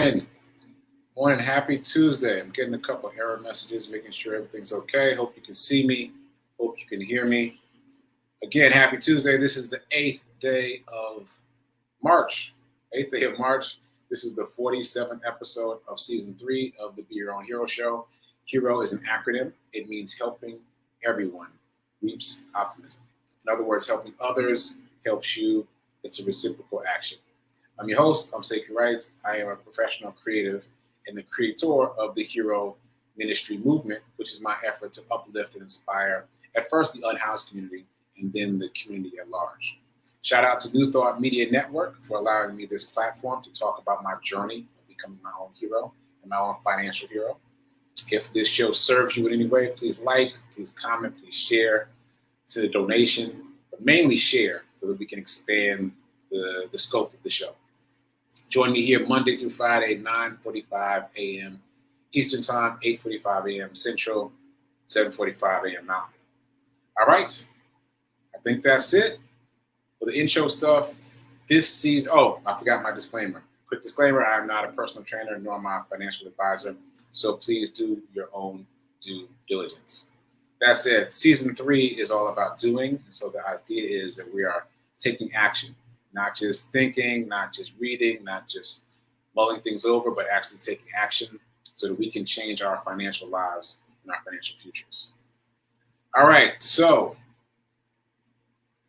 Morning. Happy Tuesday. I'm getting a couple error messages, making sure everything's okay. Hope you can see me. Hope you can hear me. Again, happy Tuesday. This is the 8th day of March. 8th day of March. This is the 47th episode of season 3 of the Be Your Own Hero show. HERO is an acronym. It means helping everyone reaps optimism. In other words, helping others helps you. It's a reciprocal action. I'm your host. I'm Sekou. I am a professional creative and the creator of the HERO Ministry movement, which is my effort to uplift and inspire at first the unhoused community and then the community at large. Shout out to New Thought Media Network for allowing me this platform to talk about my journey of becoming my own hero and my own financial hero. If this show serves you in any way, please like, please comment, please share to the donation, but mainly share so that we can expand the scope of the show. Join me here Monday through Friday, 9:45 a.m. Eastern Time, 8:45 a.m. Central, 7:45 a.m. Mountain. All right. I think that's it for the intro stuff. This season, I forgot my disclaimer. Quick disclaimer, I am not a personal trainer nor am I a financial advisor, so please do your own due diligence. That said, season 3 is all about doing, and so the idea is that we are taking action. Not just thinking, not just reading, not just mulling things over, but actually taking action so that we can change our financial lives and our financial futures. All right, so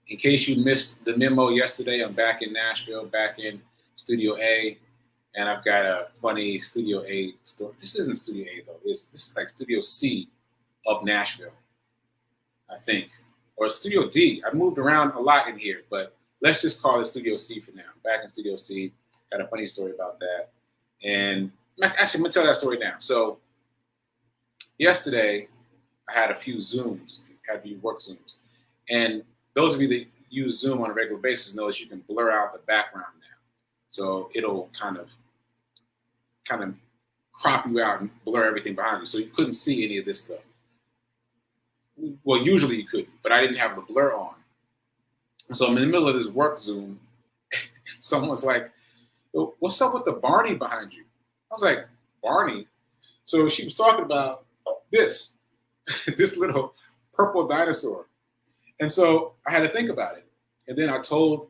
in case you missed the memo yesterday, I'm back in Nashville, back in Studio A, and I've got a funny Studio A story. This isn't Studio A, though. This is like Studio C of Nashville, I think, or Studio D. I moved around a lot in here, but let's just call it Studio C for now. Back in Studio C, got a funny story about that. And actually, I'm going to tell that story now. So yesterday, I had a few Zooms, had a few work Zooms. And those of you that use Zoom on a regular basis know that you can blur out the background now. So it'll kind of crop you out and blur everything behind you. So you couldn't see any of this stuff. Well, usually you couldn't, but I didn't have the blur on. So I'm in the middle of this work Zoom. Someone's like, what's up with the Barney behind you? I was like, Barney? So she was talking about this little purple dinosaur. And so I had to think about it. And then I told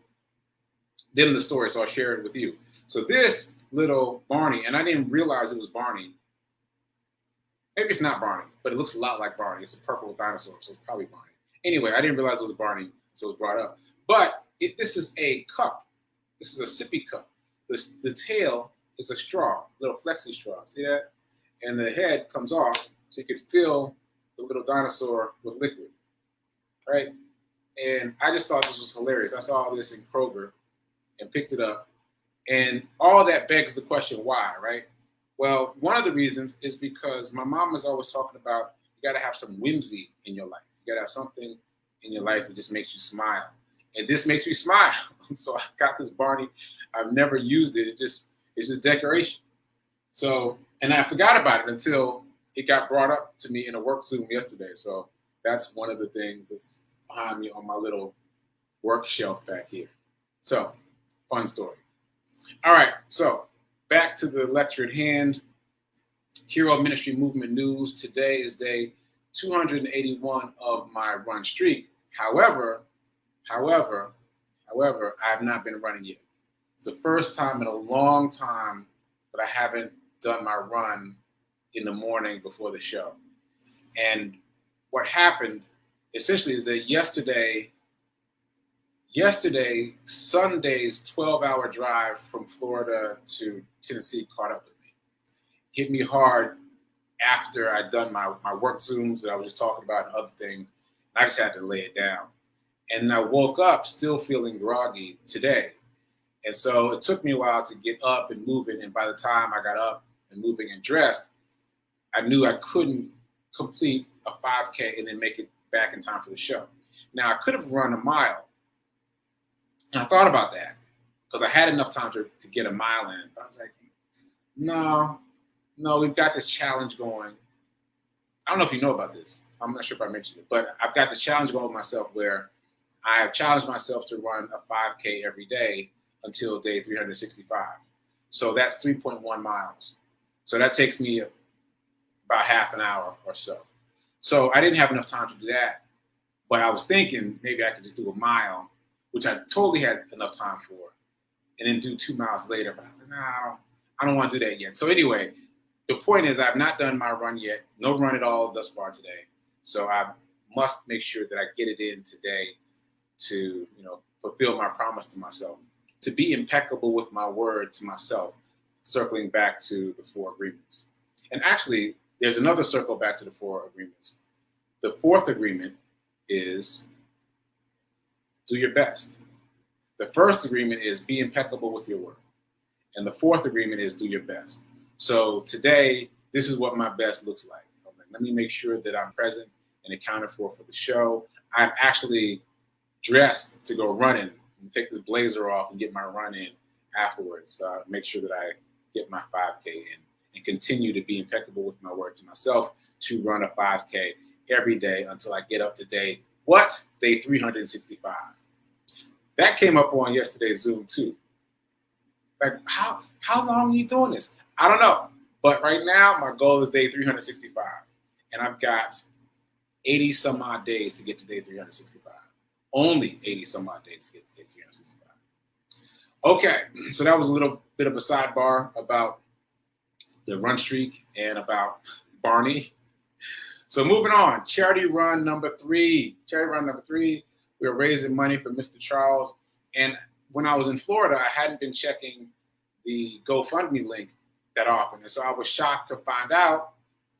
them the story, so I'll share it with you. So this little Barney, and I didn't realize it was Barney. Maybe it's not Barney, but it looks a lot like Barney. It's a purple dinosaur, so it's probably Barney. Anyway, I didn't realize it was Barney, so it was brought up. But this is a cup. This is a sippy cup. The tail is a straw, little flexi straw. See that? And the head comes off, so you can fill the little dinosaur with liquid, right? And I just thought this was hilarious. I saw this in Kroger and picked it up. And all that begs the question, why, right? Well, one of the reasons is because my mom was always talking about you got to have some whimsy in your life. You got to have something in your life that just makes you smile. And this makes me smile. So I got this Barney. I've never used it. It's just decoration. So, and I forgot about it until it got brought up to me in a work Zoom yesterday. So that's one of the things that's behind me on my little work shelf back here. So, fun story. All right, so back to the lecture at hand. Hero Ministry Movement News. Today is day 281 of my run streak. However, I have not been running yet. It's the first time in a long time that I haven't done my run in the morning before the show. And what happened essentially is that yesterday, Sunday's 12-hour drive from Florida to Tennessee caught up with me. Hit me hard after I'd done my work Zooms that I was just talking about and other things. I just had to lay it down. And I woke up still feeling groggy today. And so it took me a while to get up and moving. And by the time I got up and moving and dressed, I knew I couldn't complete a 5K and then make it back in time for the show. Now, I could have run a mile. And I thought about that because I had enough time to get a mile in. But I was like, no, we've got this challenge going. I don't know if you know about this. I'm not sure if I mentioned it, but I've got this challenge going with myself where I have challenged myself to run a 5K every day until day 365. So that's 3.1 miles. So that takes me about half an hour or so. So I didn't have enough time to do that. But I was thinking maybe I could just do a mile, which I totally had enough time for, and then do 2 miles later. But I was like, no, I don't want to do that yet. So anyway, the point is I've not done my run yet. No run at all thus far today. So I must make sure that I get it in today to, fulfill my promise to myself, to be impeccable with my word to myself, circling back to the 4 agreements. And actually, there's another circle back to the 4 agreements. The 4th agreement is do your best. The first agreement is be impeccable with your word. And the 4th agreement is do your best. So today, this is what my best looks like. I was like, let me make sure that I'm present and accounted for the show. I'm actually dressed to go running and take this blazer off and get my run in afterwards. So make sure that I get my 5K in and continue to be impeccable with my word to myself to run a 5K every day until I get up to day 365. That came up on yesterday's Zoom too. Like, how long are you doing this? I don't know. But right now, my goal is day 365. And I've got 80 some odd days to get to day 365. Only 80 some odd days to get to day 365. Okay, so that was a little bit of a sidebar about the run streak and about Barney. So moving on, charity run number 3. Charity run number 3, we were raising money for Mr. Charles. And when I was in Florida, I hadn't been checking the GoFundMe link that often. And so I was shocked to find out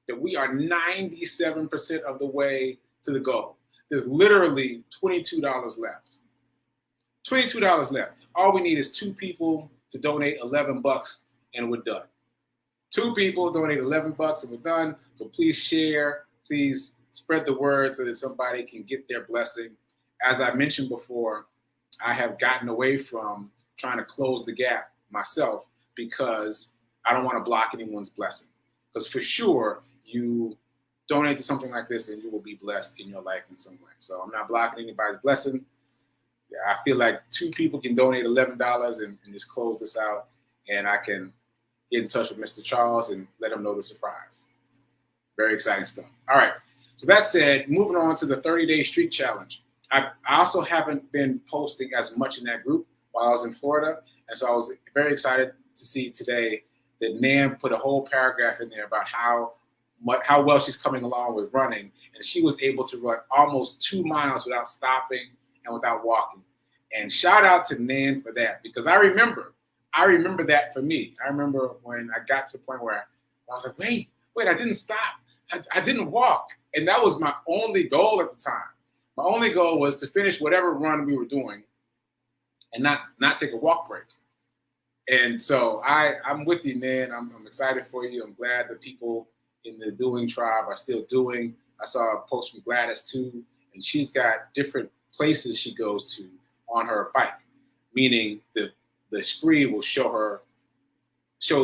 that we are 97% of the way to the goal. There's literally $22 left. $22 left. All we need is 2 people to donate $11 and we're done. 2 people donate $11 and we're done. So please share, please spread the word so that somebody can get their blessing. As I mentioned before, I have gotten away from trying to close the gap myself because I don't want to block anyone's blessing. Because for sure, you donate to something like this and you will be blessed in your life in some way. So I'm not blocking anybody's blessing. Yeah, I feel like 2 people can donate $11 and just close this out, and I can get in touch with Mr. Charles and let him know the surprise. Very exciting stuff. All right. So that said, moving on to the 30-day streak challenge. I also haven't been posting as much in that group while I was in Florida, and so I was very excited to see today that Nan put a whole paragraph in there about how well she's coming along with running, and she was able to run almost 2 miles without stopping and without walking. And shout out to Nan for that, because I remember that for me. I remember when I got to the point where I was like, wait, I didn't stop. I didn't walk. And that was my only goal at the time. My only goal was to finish whatever run we were doing and not take a walk break. And so I'm with you, Nan. I'm excited for you. I'm glad that people in the Doing tribe are still doing. I saw a post from Gladys too, and she's got different places she goes to on her bike, meaning the screen will show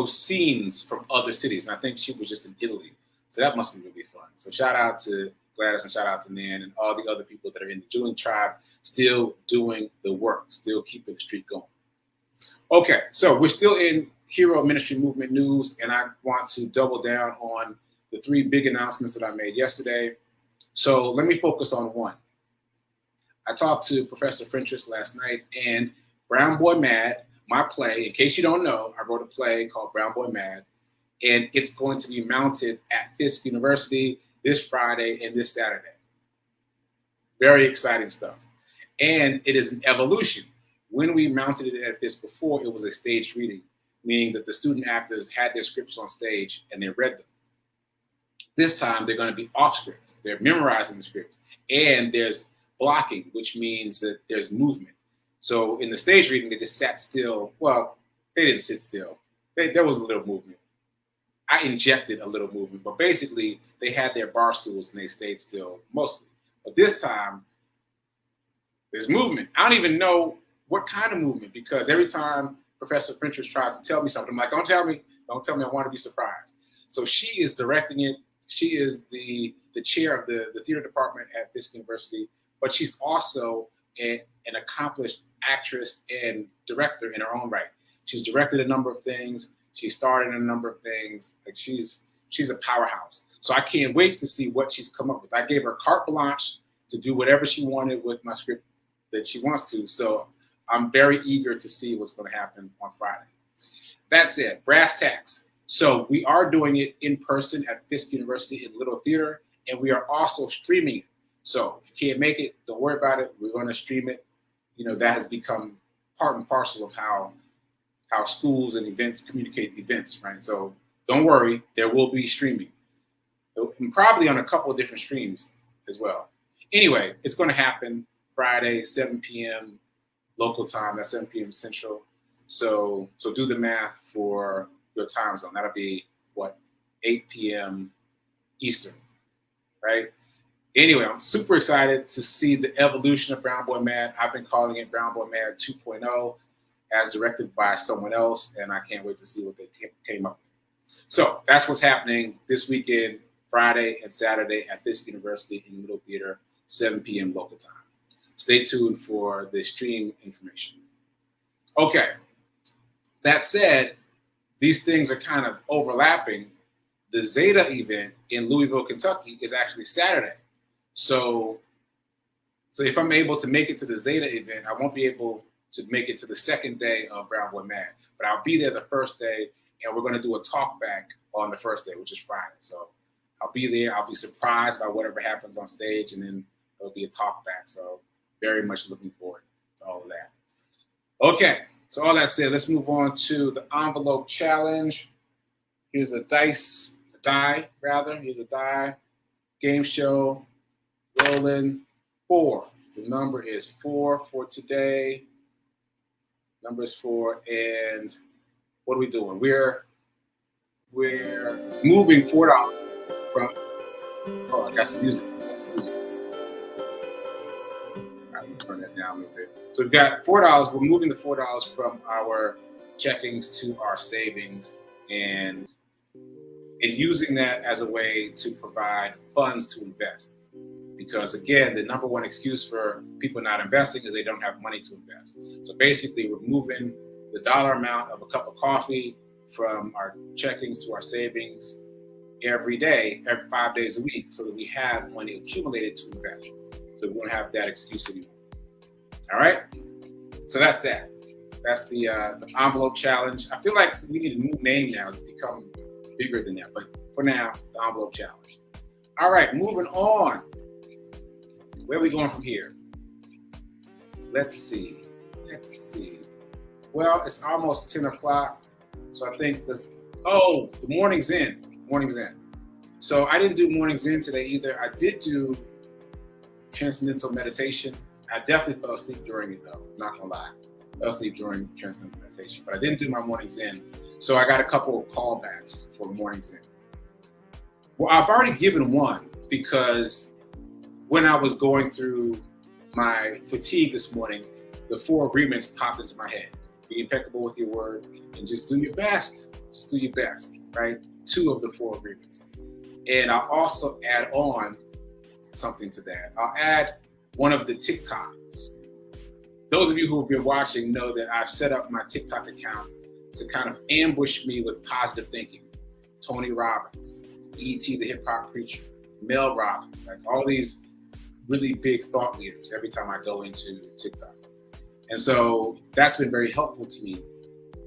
scenes from other cities. And I think she was just in Italy. So that must be really fun. So shout out to Gladys and shout out to Nan and all the other people that are in the Doing tribe, still doing the work, still keeping the streak going. Okay, so we're still in Hero Ministry Movement news, and I want to double down on the 3 big announcements that I made yesterday. So let me focus on one. I talked to Professor Frentress last night, and Brown Boy Mad, my play, in case you don't know, I wrote a play called Brown Boy Mad, and it's going to be mounted at Fisk University this Friday and this Saturday. Very exciting stuff. And it is an evolution. When we mounted it at Fisk before, it was a staged reading, meaning that the student actors had their scripts on stage and they read them. This time, they're going to be off script. They're memorizing the script. And there's blocking, which means that there's movement. So in the stage reading, they just sat still. Well, they didn't sit still. There was a little movement. I injected a little movement, but basically they had their bar stools and they stayed still mostly. But this time, there's movement. I don't even know what kind of movement, because every time Professor Frentress tries to tell me something, I'm like, don't tell me, I want to be surprised. So she is directing it. She is the chair of the theater department at Fisk University, but she's also an accomplished actress and director in her own right. She's directed a number of things. She starred in a number of things. Like she's a powerhouse. So I can't wait to see what she's come up with. I gave her carte blanche to do whatever she wanted with my script that she wants to. So I'm very eager to see what's going to happen on Friday. That said, brass tacks. So we are doing it in person at Fisk University in Little Theater, and we are also streaming it. So if you can't make it, don't worry about it. We're going to stream it. You know, that has become part and parcel of how schools and events communicate events, right? So don't worry, there will be streaming. And probably on a couple of different streams as well. Anyway, it's going to happen Friday, 7 p.m. local time. That's 7 p.m. Central. So do the math for your time zone. That'll be, 8 p.m. Eastern, right? Anyway, I'm super excited to see the evolution of Brown Boy Mad. I've been calling it Brown Boy Mad 2.0 as directed by someone else, and I can't wait to see what they came up with. So that's what's happening this weekend, Friday and Saturday at Fisk University in Little Theater, 7 p.m. local time. Stay tuned for the stream information. Okay, that said, these things are kind of overlapping. The Zeta event in Louisville, Kentucky is actually Saturday. So if I'm able to make it to the Zeta event, I won't be able to make it to the second day of Brown Boy Mad, but I'll be there the first day, and we're going to do a talk back on the first day, which is Friday. So I'll be there. I'll be surprised by whatever happens on stage, and then there'll be a talk back. So very much looking forward to all of that. Okay, so all that said, let's move on to the envelope challenge. Here's a die game show. Rolling 4. The number is 4 for today. Number is 4, and what are we doing? We're moving $4 from. Oh, I got some music. Turn that down a little bit. So we've got $4. We're moving the $4 from our checkings to our savings, and using that as a way to provide funds to invest. Because again, the number one excuse for people not investing is they don't have money to invest. So basically, we're moving the dollar amount of a cup of coffee from our checkings to our savings every day, every 5 days a week, so that we have money accumulated to invest. So we won't have that excuse anymore. All right. So that's that. That's the envelope challenge. I feel like we need a new name now. It's become bigger than that. But for now, the envelope challenge. All right, moving on. Where are we going from here? Let's see. Well, it's almost 10 o'clock. So I think the morning's in. So I didn't do morning's in today either. I did do transcendental meditation. I definitely fell asleep during it though, not gonna lie. Fell asleep during transcendental meditation, but I didn't do my morning's in. So I got a couple of callbacks for morning's in. Well, I've already given one because when I was going through my fatigue this morning, the 4 agreements popped into my head. Be impeccable with your word and just do your best. Just do your best, right? 2 of the 4 agreements. And I'll also add on something to that. I'll add one of the TikToks. Those of you who have been watching know that I've set up my TikTok account to kind of ambush me with positive thinking. Tony Robbins, E.T. the Hip Hop Preacher, Mel Robbins, like all these really big thought leaders every time I go into TikTok. And so that's been very helpful to me.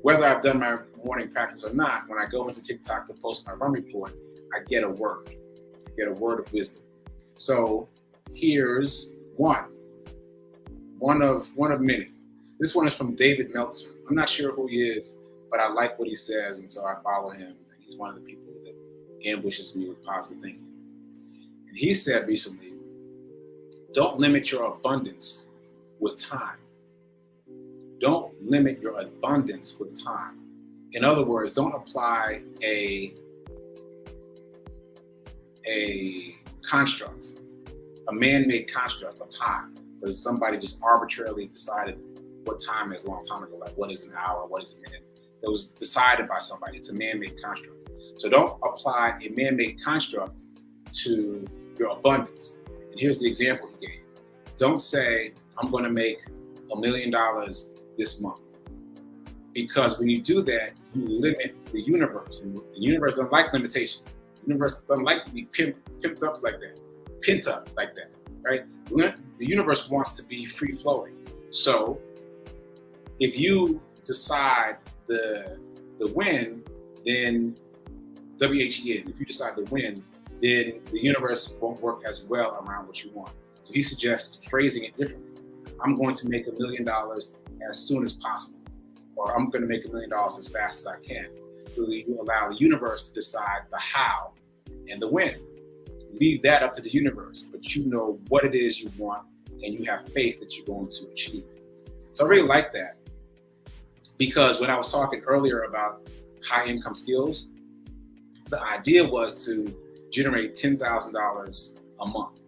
Whether I've done my morning practice or not, when I go into TikTok to post my run report, I get a word. I get a word of wisdom. So here's one of many. This one is from David Meltzer. I'm not sure who he is, but I like what he says, and so I follow him. He's one of the people that ambushes me with positive thinking. And he said recently, don't limit your abundance with time. Don't limit your abundance with time. In other words, don't apply a construct, a man-made construct of time, because somebody just arbitrarily decided what time is a long time ago, like what is an hour, what is a minute. That was decided by somebody. It's a man-made construct. So don't apply a man-made construct to your abundance. And here's the example he gave. Don't say, I'm going to make $1 million this month. Because when you do that, you limit the universe. And the universe doesn't like limitation. The universe doesn't like to be pimped up like that, pent up like that, right? The universe wants to be free flowing. So if you decide the win, then WHEN, if you decide to win, then the universe won't work as well around what you want. So he suggests phrasing it differently. I'm going to make $1 million as soon as possible, or I'm going to make $1 million as fast as I can. So that you allow the universe to decide the how and the when. Leave that up to the universe, but you know what it is you want, and you have faith that you're going to achieve it. So I really like that, because when I was talking earlier about high income skills, the idea was to generate $10,000 a month,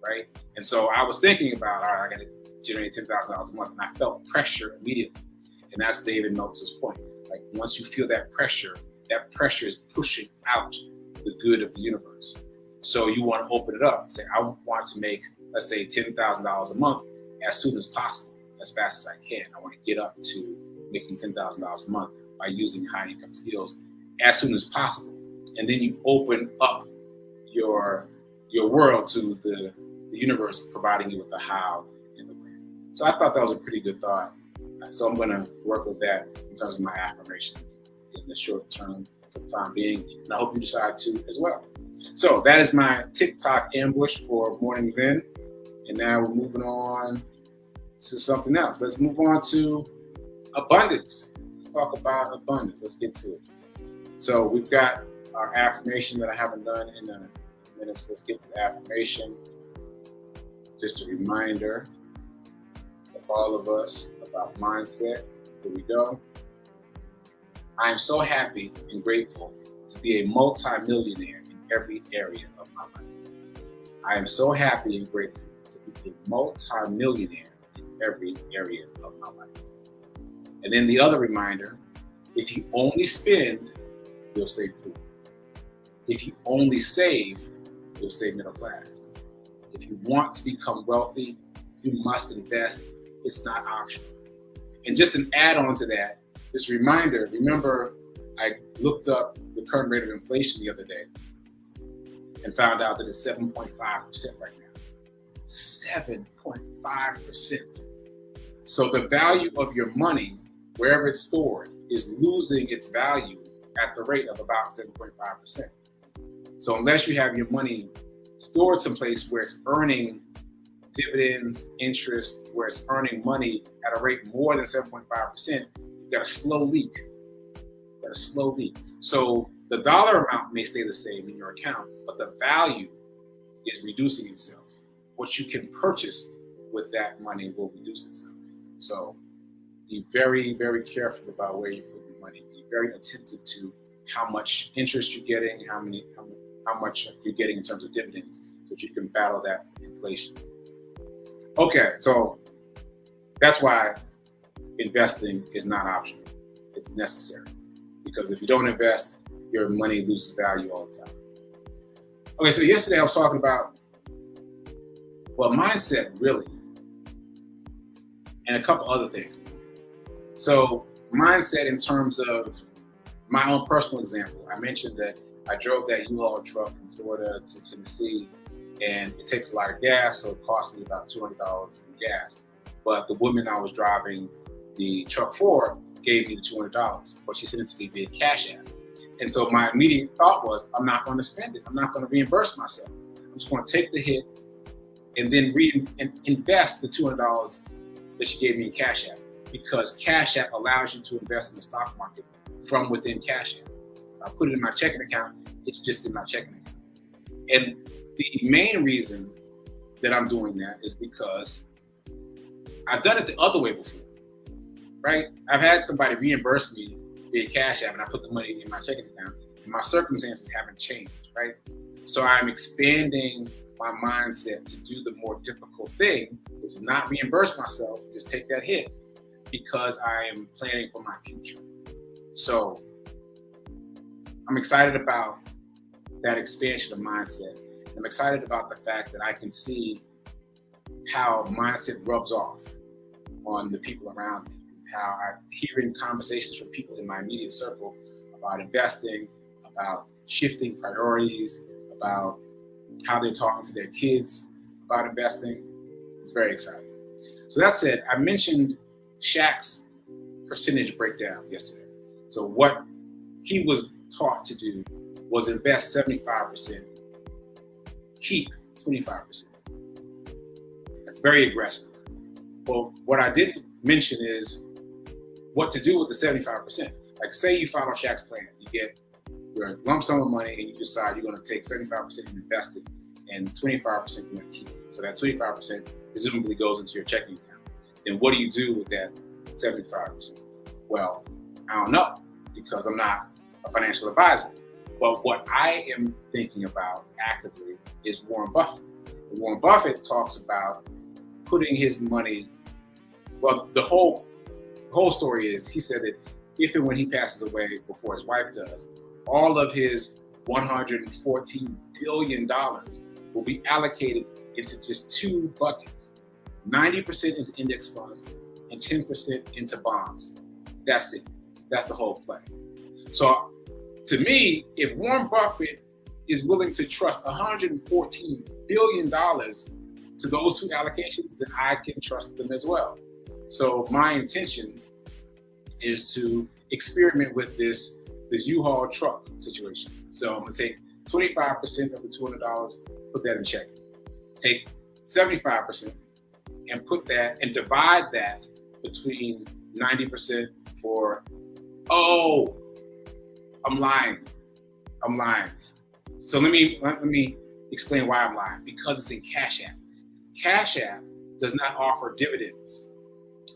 right? And so I was thinking about, all right, I got to generate $10,000 a month, and I felt pressure immediately. And that's David Meltzer's point. Like, once you feel that pressure is pushing out the good of the universe. So you want to open it up and say, I want to make, let's say, $10,000 a month as soon as possible, as fast as I can. I want to get up to making $10,000 a month by using high income skills as soon as possible. And then you open up your world to the universe providing you with the how and the when. So I thought that was a pretty good thought. So I'm going to work with that in terms of my affirmations in the short term for the time being. And I hope you decide to as well. So that is my TikTok ambush for Morning Zen. And now we're moving on to something else. Let's move on to abundance. Let's talk about abundance. Let's get to it. So we've got our affirmation that I haven't done in a minute. So let's get to the affirmation. Just a reminder of all of us about mindset. Here we go. I am so happy and grateful to be a multi-millionaire in every area of my life. I am so happy and grateful to be a multi-millionaire in every area of my life. And then the other reminder, if you only spend, you'll stay poor. If you only save, you'll stay middle class. If you want to become wealthy, you must invest. It's not optional. And just an add-on to that, this reminder, remember I looked up the current rate of inflation the other day and found out that it's 7.5% right now. 7.5%. So the value of your money, wherever it's stored, is losing its value at the rate of about 7.5%. So unless you have your money stored someplace where it's earning dividends, interest, where it's earning money at a rate more than 7.5%, you got a slow leak. So the dollar amount may stay the same in your account, but the value is reducing itself. What you can purchase with that money will reduce itself. So be very, very careful about where you put your money. Be very attentive to how much interest you're getting, how much you're getting in terms of dividends, so that you can battle that inflation. Okay, so that's why investing is not optional. It's necessary. Because if you don't invest, your money loses value all the time. Okay, so yesterday I was talking about, well, mindset really, and a couple other things. So mindset in terms of my own personal example. I mentioned that I drove that U-Haul truck from Florida to Tennessee, and it takes a lot of gas, so it cost me about $200 in gas. But the woman I was driving the truck for gave me the $200, but she sent it to me via Cash App. And so my immediate thought was, I'm not going to spend it. I'm not going to reimburse myself. I'm just going to take the hit and then invest the $200 that she gave me in Cash App, because Cash App allows you to invest in the stock market from within Cash App. I put it in my checking account, it's just in my checking account. And the main reason that I'm doing that is because I've done it the other way before, right? I've had somebody reimburse me via Cash App and I put the money in my checking account, and my circumstances haven't changed, right? So I'm expanding my mindset to do the more difficult thing, which is not reimburse myself, just take that hit, because I am planning for my future. So I'm excited about that expansion of mindset. I'm excited about the fact that I can see how mindset rubs off on the people around me, how I'm hearing conversations from people in my immediate circle about investing, about shifting priorities, about how they're talking to their kids about investing. It's very exciting. So that said, I mentioned Shaq's percentage breakdown yesterday. So what he was taught to do was invest 75%, keep 25%. That's very aggressive. Well, what I didn't mention is what to do with the 75%. Like, say you follow Shaq's plan, you get your lump sum of money and you decide you're going to take 75% and invest it and 25% you're going to keep it. So that 25% presumably goes into your checking account. Then what do you do with that 75%? Well, I don't know, because I'm not a financial advisor. But what I am thinking about actively is Warren Buffett. Warren Buffett talks about putting his money, well, the whole story is, he said that if and when he passes away before his wife does, all of his $114 billion will be allocated into just two buckets, 90% into index funds and 10% into bonds. That's it. That's the whole play. So to me, if Warren Buffett is willing to trust $114 billion to those two allocations, then I can trust them as well. So my intention is to experiment with this U-Haul truck situation. So I'm gonna take 25% of the $200, put that in checking. Take 75% and put that and divide that between 90% for, I'm lying. So let me explain why I'm lying. Because it's in Cash App. Cash App does not offer dividends.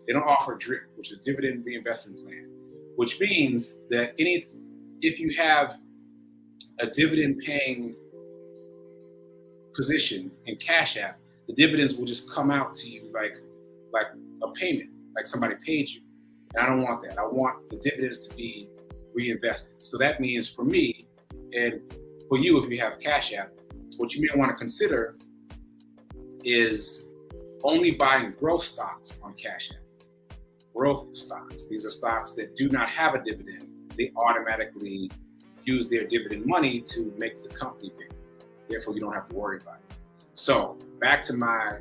They don't offer DRIP, which is dividend reinvestment plan, which means that if you have a dividend paying position in Cash App, the dividends will just come out to you like a payment, like somebody paid you. And I don't want that. I want the dividends to be reinvested. So that means for me, and for you if you have Cash App, what you may want to consider is only buying growth stocks on Cash App. Growth stocks. These are stocks that do not have a dividend. They automatically use their dividend money to make the company bigger. Therefore, you don't have to worry about it. So back to my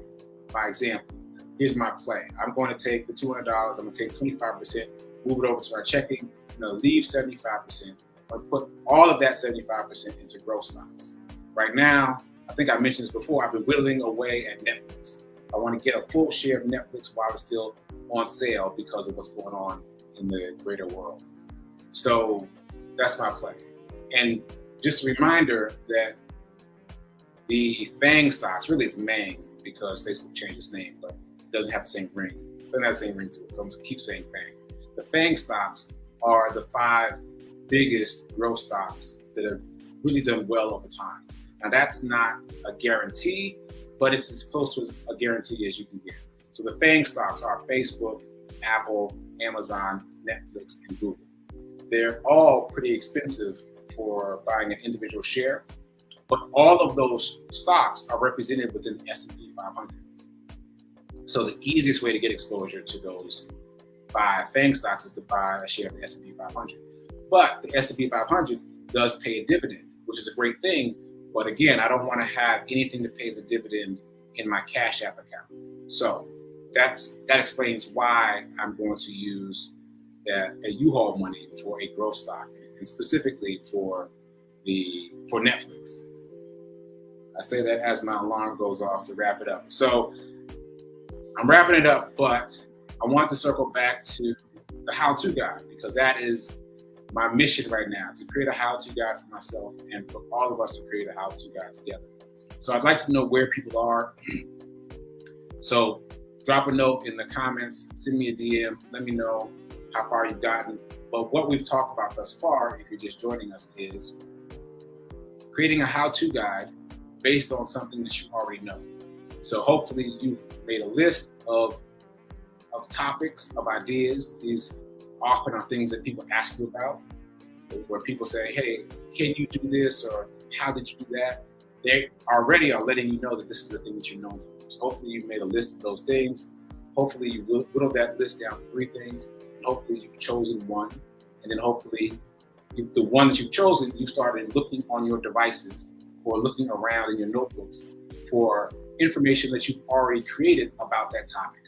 example. Here's my play. I'm going to take the $200. I'm going to take 25%, move it over to our checking. I'm going to leave 75%. I'm going to put all of that 75% into growth stocks. Right now, I think I mentioned this before, I've been whittling away at Netflix. I want to get a full share of Netflix while it's still on sale because of what's going on in the greater world. So that's my play. And just a reminder that the FANG stocks, really it's MANG because Facebook changed its name, but it doesn't have the same ring. It doesn't have the same ring to it, so I'm going to keep saying FANG. The FANG stocks are the 5 biggest growth stocks that have really done well over time. Now that's not a guarantee, but it's as close to a guarantee as you can get. So the FANG stocks are Facebook, Apple, Amazon, Netflix, and Google. They're all pretty expensive for buying an individual share, but all of those stocks are represented within the S&P 500. So the easiest way to get exposure to those 5 FANG stocks is to buy a share of the S&P 500. But the S&P 500 does pay a dividend, which is a great thing. But again, I don't want to have anything that pays a dividend in my Cash App account. So that explains why I'm going to use a U-Haul money for a growth stock, and specifically for Netflix. I say that as my alarm goes off to wrap it up. So I'm wrapping it up, but I want to circle back to the how-to guide, because that is my mission right now, to create a how-to guide for myself and for all of us to create a how-to guide together. So I'd like to know where people are. So drop a note in the comments, send me a DM, let me know how far you've gotten. But what we've talked about thus far, if you're just joining us, is creating a how-to guide based on something that you already know. So hopefully you've made a list of topics, of ideas. These often are things that people ask you about, where people say, hey, can you do this? Or how did you do that? They already are letting you know that this is the thing that you're known for. So hopefully you've made a list of those things. Hopefully you whittle that list down to 3 things. And hopefully you've chosen one. And then hopefully the one that you've chosen, you started looking on your devices or looking around in your notebooks for information that you've already created about that topic.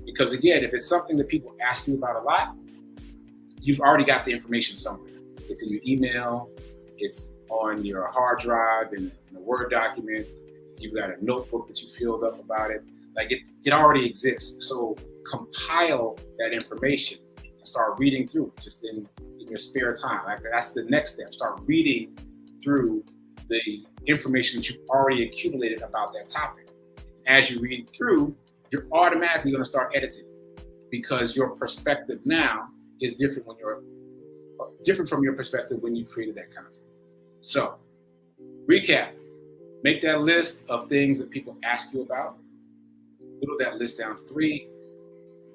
Because again, if it's something that people ask you about a lot, you've already got the information somewhere. It's in your email, it's on your hard drive in a Word document, you've got a notebook that you filled up about it. Like it already exists. So compile that information and start reading through it just in your spare time. Like that's the next step. Start reading through the information that you've already accumulated about that topic. As you read through, you're automatically going to start editing because your perspective now is different from your perspective when you created that content. So, recap. Make that list of things that people ask you about. Whittle that list down to 3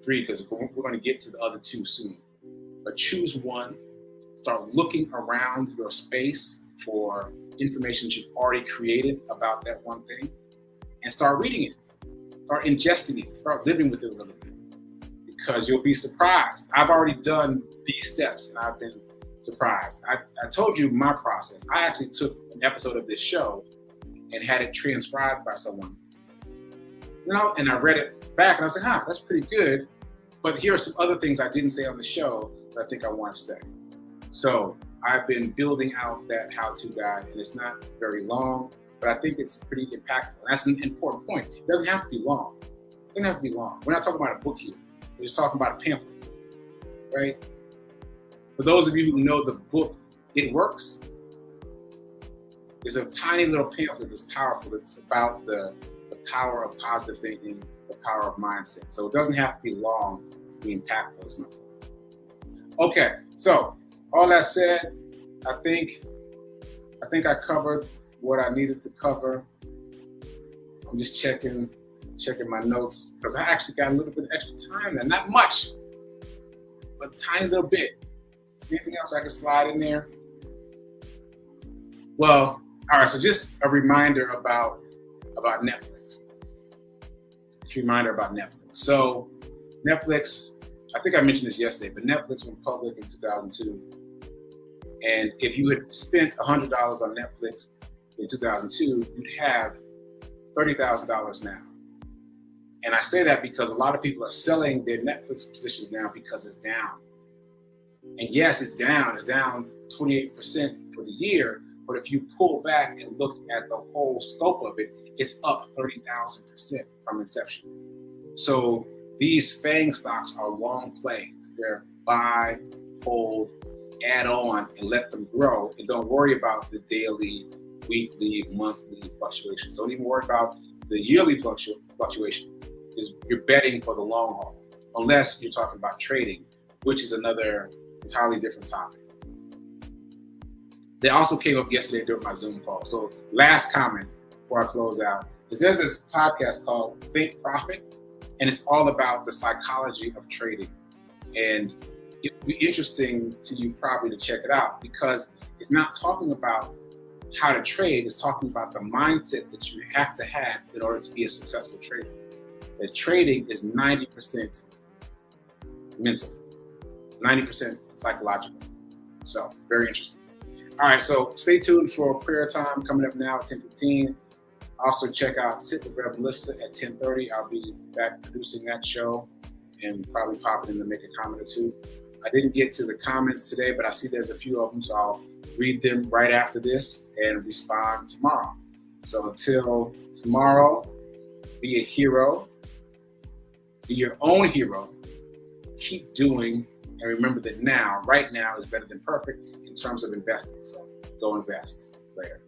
because we're going to get to the other 2 soon. But choose one. Start looking around your space for information that you've already created about that one thing, and start reading it. Start ingesting it. Start living with it a little bit, because you'll be surprised. I've already done these steps, and I've been surprised. I told you my process. I actually took an episode of this show and had it transcribed by someone. And I read it back, and I was like, that's pretty good. But here are some other things I didn't say on the show that I think I want to say. So I've been building out that how-to guide, and it's not very long, but I think it's pretty impactful. And that's an important point. It doesn't have to be long. It doesn't have to be long. We're not talking about a book here. We're just talking about a pamphlet, right? For those of you who know the book, It Works, is a tiny little pamphlet that's powerful. It's about the power of positive thinking, the power of mindset. So it doesn't have to be long to be impactful. Okay, so all that said, I think I covered what I needed to cover. I'm just checking my notes because I actually got a little bit of extra time there. Not much, but a tiny little bit. Is there anything else I can slide in there? Well, all right, so just a reminder about Netflix. Just a reminder about Netflix. So Netflix, I think I mentioned this yesterday, but Netflix went public in 2002. And if you had spent $100 on Netflix in 2002, you'd have $30,000 now. And I say that because a lot of people are selling their Netflix positions now because it's down. And yes, it's down 28% for the year. But if you pull back and look at the whole scope of it, it's up 30,000% from inception. So these FANG stocks are long plays. They're buy, hold, add on, and let them grow. And don't worry about the daily, weekly, monthly fluctuations. Don't even worry about the yearly fluctuation. You're betting for the long haul, unless you're talking about trading, which is another entirely different topic. They also came up yesterday during my Zoom call. So last comment before I close out is there's this podcast called Think Profit, and it's all about the psychology of trading. And it'd be interesting to you probably to check it out because it's not talking about how to trade, it's talking about the mindset that you have to have in order to be a successful trader. That trading is 90% mental, 90% psychological. So very interesting. All right, so stay tuned for prayer time coming up now at 10:15. Also check out Sit with Rev Melissa at 10:30. I'll be back producing that show and probably popping in to make a comment or two. I didn't get to the comments today, but I see there's a few of them, so I'll read them right after this and respond tomorrow. So until tomorrow, be a hero, be your own hero, keep doing, and remember that right now is better than perfect in terms of investing. So go invest. Later.